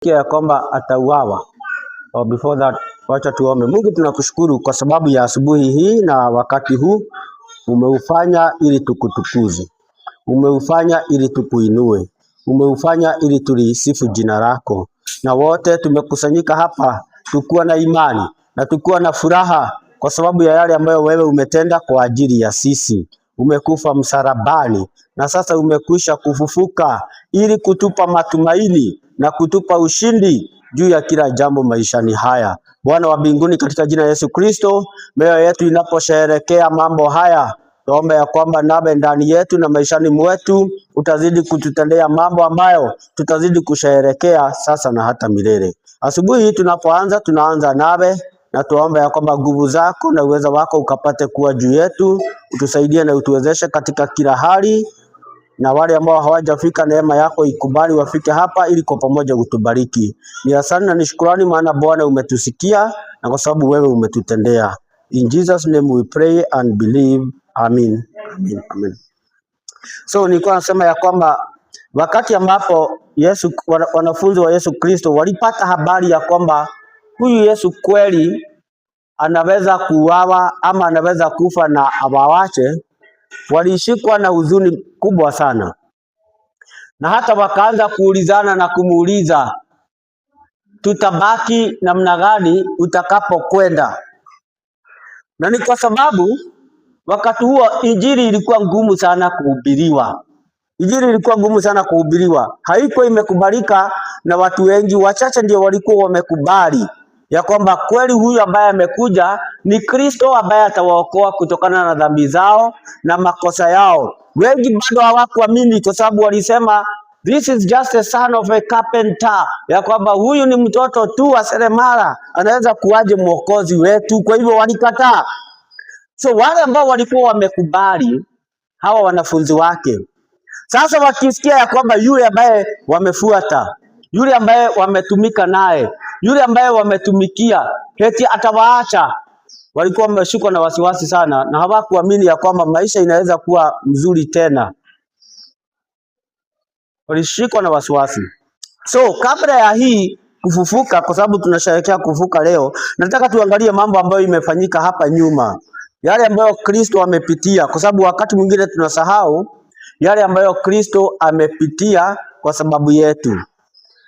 ya kwamba atauawa. Before that, wacha tuombe. Mungu, tunakushukuru kwa sababu ya asubuhi hii na wakati huu umeufanya ili tukutukuze, umeufanya ili tukuinue, umeufanya ili tulisifu jina lako, na wote tumekusanyika hapa tukuwa na imani na tukuwa na furaha kwa sababu ya yale ambayo wewe umetenda kwa ajili ya sisi. Umekufa msalabani na sasa umekwisha kufufuka ili kutupa matumaini na kutupa ushindi juu ya kila jambo maishani haya. Bwana wa mbinguni, katika jina la Yesu Kristo, mioyo yetu inaposherehekea mambo haya, tuombe ya kwamba nawe ndani yetu na maishani mwetu utazidi kututendea mambo ambayo tutazidi kusherehekea sasa na hata milele. Asubuhi hii tunapoanza, tunaanza nawe na tuombe ya kwamba nguvu zako na uwezo wako ukapate kuwa juu yetu, utusaidie na utuwezeshe katika kila hali, na wale ambao hawajafika neema yako ikubali wafike hapa ili kwa pamoja utubariki. Ni asante na ni shukrani, maana Bwana umetusikia na kwa sababu wewe umetutendea. In Jesus name we pray and believe. Amen. Amen. Amen. So nilikuwa nasema ya kwamba wakati ambapo wanafunzi wa Yesu Kristo walipata habari ya kwamba huyu Yesu kweli anaweza kuuawa ama anaweza kufa na awawache, walishikwa na huzuni kubwa sana, na hata wakaanza kuulizana na kumuuliza, tutabaki namna gani utakapokwenda? Na ni kwa sababu wakati huo injili ilikuwa ngumu sana kuhubiriwa. Injili ilikuwa ngumu sana kuhubiriwa, haikuwa imekubalika na watu wengi. Wachache ndio walikuwa wamekubali ya kwamba kweli huyu ambaye amekuja ni Kristo ambaye atawaokoa kutokana na dhambi zao na makosa yao. Wengi bado hawakuamini kwa sababu walisema this is just a son of a carpenter, ya kwamba huyu ni mtoto tu wa seremala, anaweza kuwaje mwokozi wetu? Kwa hivyo walikataa. So wale ambao walikuwa wamekubali, hawa wanafunzi wake, sasa wakisikia ya kwamba yule ambaye wamefuata, yule ambaye wametumika naye, yule ambaye wametumikia eti atawaacha, walikuwa wameshikwa na wasiwasi sana na hawakuamini ya kwamba maisha inaweza kuwa mzuri tena. Walishikwa na wasiwasi. So kabla ya hii kufufuka, kwa sababu tunasherehekea kufufuka leo, nataka tuangalie mambo ambayo imefanyika hapa nyuma, yale ambayo Kristo amepitia, kwa sababu wakati mwingine tunasahau yale ambayo Kristo amepitia kwa sababu yetu.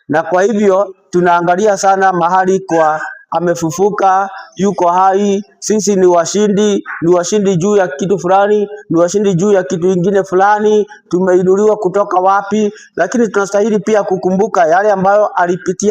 Na kwa hivyo tunaangalia sana mahali kwa amefufuka, yuko hai, sisi ni washindi juu ya kitu fulani, ni washindi juu ya kitu kingine fulani, tumeinuliwa kutoka wapi? Lakini tunastahili pia kukumbuka yale ambayo alipitia